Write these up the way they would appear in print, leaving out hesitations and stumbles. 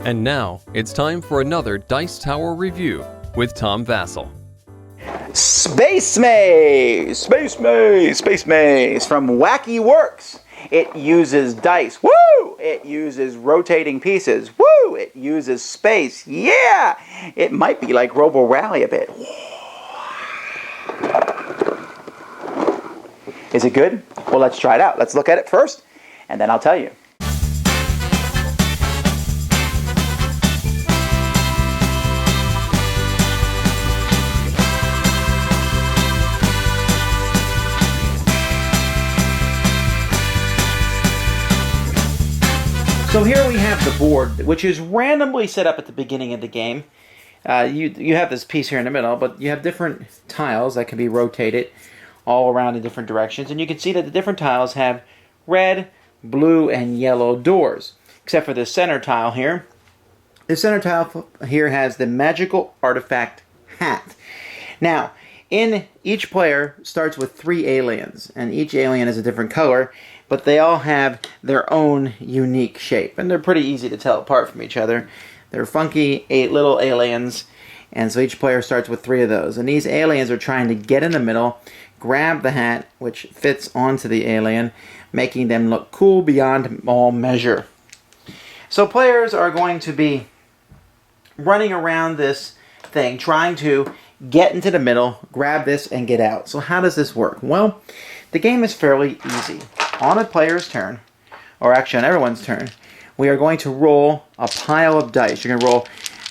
And now, it's time for another Dice Tower review with Tom Vasel. Space Maze! Space Maze! Space Maze from Wacky Works. It uses dice. Woo! It uses rotating pieces. Woo! It uses space. Yeah! It might be like Robo Rally a bit. Is it good? Well, let's try it out. Let's look at it first, and then I'll tell you. So here we have the board, which is randomly set up at the beginning of the game. You have this piece here in the middle, but you have different tiles that can be rotated all around in different directions. And you can see that the different tiles have red, blue, and yellow doors, except for the center tile here. The center tile here has the magical artifact hat. Now, each player starts with 3 aliens, and each alien is a different color, but they all have their own unique shape, and they're pretty easy to tell apart from each other. They're funky 8 little aliens, and so each player starts with 3 of those. And these aliens are trying to get in the middle, grab the hat, which fits onto the alien, making them look cool beyond all measure. So players are going to be running around this thing, trying to get into the middle, grab this, and get out. So how does this work? Well, the game is fairly easy. On a player's turn, or actually on everyone's turn, we are going to roll a pile of dice. You're going to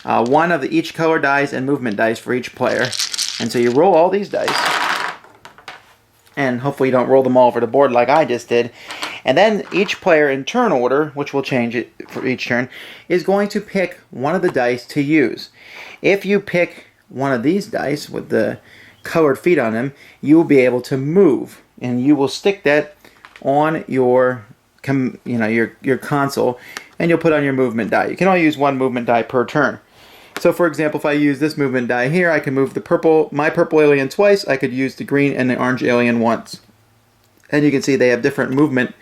roll one of each color dice and movement dice for each player. And so you roll all these dice, and hopefully you don't roll them all over the board like I just did. And then each player in turn order, which will change it for each turn, is going to pick one of the dice to use. If you pick one of these dice with the colored feet on them, you will be able to move, and you will stick that on your console, and you'll put on your movement die. You can only use one movement die per turn. So for example, if I use this movement die here, I can move my purple alien twice. I could use the green and the orange alien once. And you can see they have different movement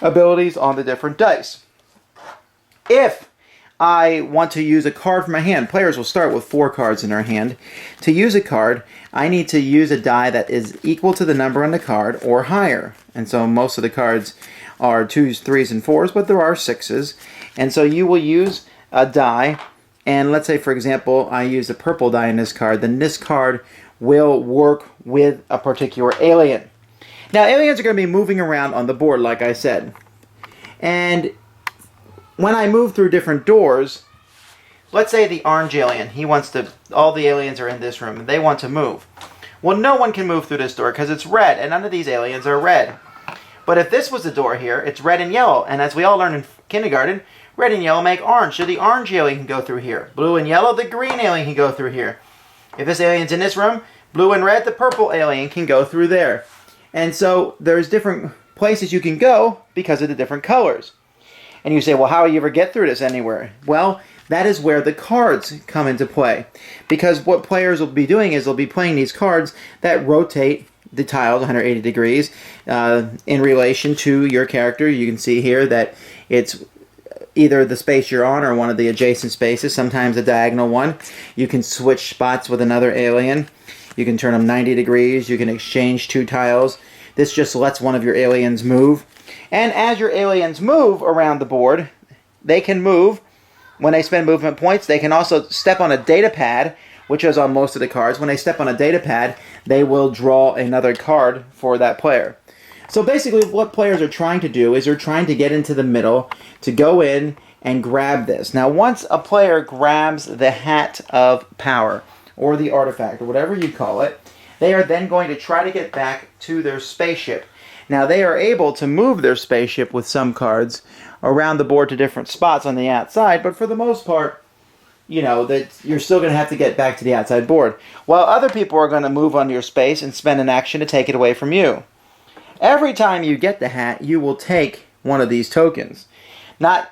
abilities on the different dice. If I want to use a card from my hand, players will start with 4 cards in their hand. To use a card, I need to use a die that is equal to the number on the card or higher. And so most of the cards are 2s, 3s, and 4s, but there are 6s. And so you will use a die, and let's say, for example, I use a purple die in this card, then this card will work with a particular alien. Now, aliens are going to be moving around on the board, like I said. And when I move through different doors, let's say the orange alien, all the aliens are in this room, and they want to move. Well, no one can move through this door because it's red, and none of these aliens are red. But if this was the door here, it's red and yellow, and as we all learned in kindergarten, red and yellow make orange, so the orange alien can go through here. Blue and yellow, the green alien can go through here. If this alien's in this room, blue and red, the purple alien can go through there. And so there's different places you can go because of the different colors. And you say, well, how do you ever get through this anywhere? Well, that is where the cards come into play. Because what players will be doing is they'll be playing these cards that rotate the tiles 180 degrees in relation to your character. You can see here that it's either the space you're on or one of the adjacent spaces, sometimes a diagonal one. You can switch spots with another alien. You can turn them 90 degrees. You can exchange 2 tiles. This just lets one of your aliens move. And as your aliens move around the board, they can move. When they spend movement points, they can also step on a data pad, which is on most of the cards. When they step on a data pad, they will draw another card for that player. So basically what players are trying to do is they're trying to get into the middle to go in and grab this. Now once a player grabs the hat of power, or the artifact, or whatever you call it, they are then going to try to get back to their spaceship. Now they are able to move their spaceship with some cards around the board to different spots on the outside, but for the most part, you know, that you're still going to have to get back to the outside board. While other people are going to move onto your space and spend an action to take it away from you. Every time you get the hat, you will take one of these tokens. Not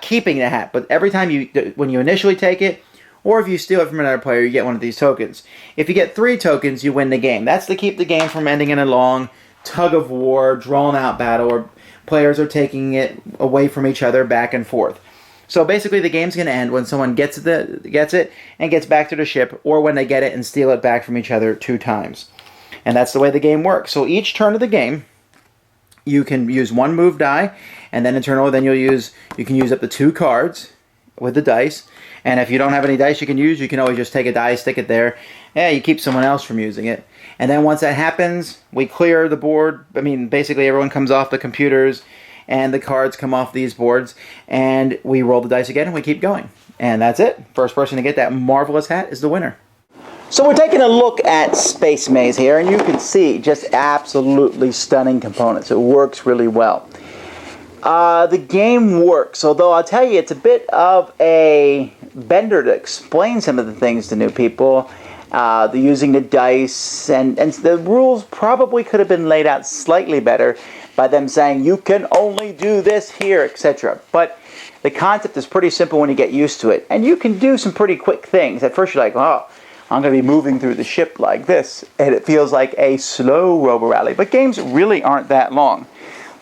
keeping the hat, but every time when you initially take it, or if you steal it from another player, you get one of these tokens. If you get 3 tokens, you win the game. That's to keep the game from ending in a long tug-of-war, drawn-out battle where players are taking it away from each other back and forth. So basically, the game's going to end when someone gets it and gets back to the ship, or when they get it and steal it back from each other 2 times. And that's the way the game works. So each turn of the game, you can use 1 move die, and then in turn order, then you can use up to 2 cards with the dice. And if you don't have any dice you can always just take a die, stick it there. Yeah, you keep someone else from using it. And then once that happens, we clear the board. I mean, basically everyone comes off the computers, and the cards come off these boards, and we roll the dice again, and we keep going. And that's it. First person to get that marvelous hat is the winner. So we're taking a look at Space Maze here, and you can see just absolutely stunning components. It works really well. The game works, although I'll tell you it's a bit of a bender to explain some of the things to new people. Using the dice, and the rules probably could have been laid out slightly better by them saying you can only do this here, etc. But the concept is pretty simple when you get used to it, and you can do some pretty quick things. At first you're like, oh, I'm going to be moving through the ship like this, and it feels like a slow robo rally, but games really aren't that long.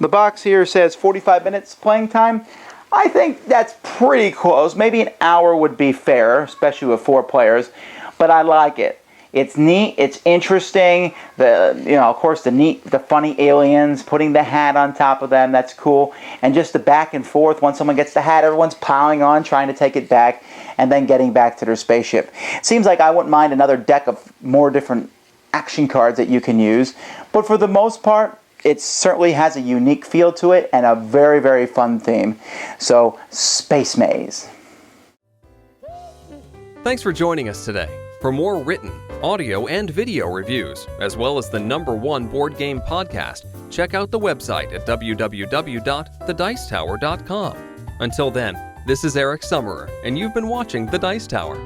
The box here says 45 minutes playing time. I think that's pretty close. Maybe an hour would be fair, especially with 4 players. But I like it. It's neat. It's interesting. Of course, the funny aliens, putting the hat on top of them. That's cool. And just the back and forth. Once someone gets the hat, everyone's piling on, trying to take it back, and then getting back to their spaceship. Seems like I wouldn't mind another deck of more different action cards that you can use. But for the most part, it certainly has a unique feel to it and a very, very fun theme. So, Space Maze. Thanks for joining us today. For more written, audio, and video reviews, as well as the #1 board game podcast, check out the website at www.thedicetower.com. Until then, this is Eric Summerer, and you've been watching The Dice Tower.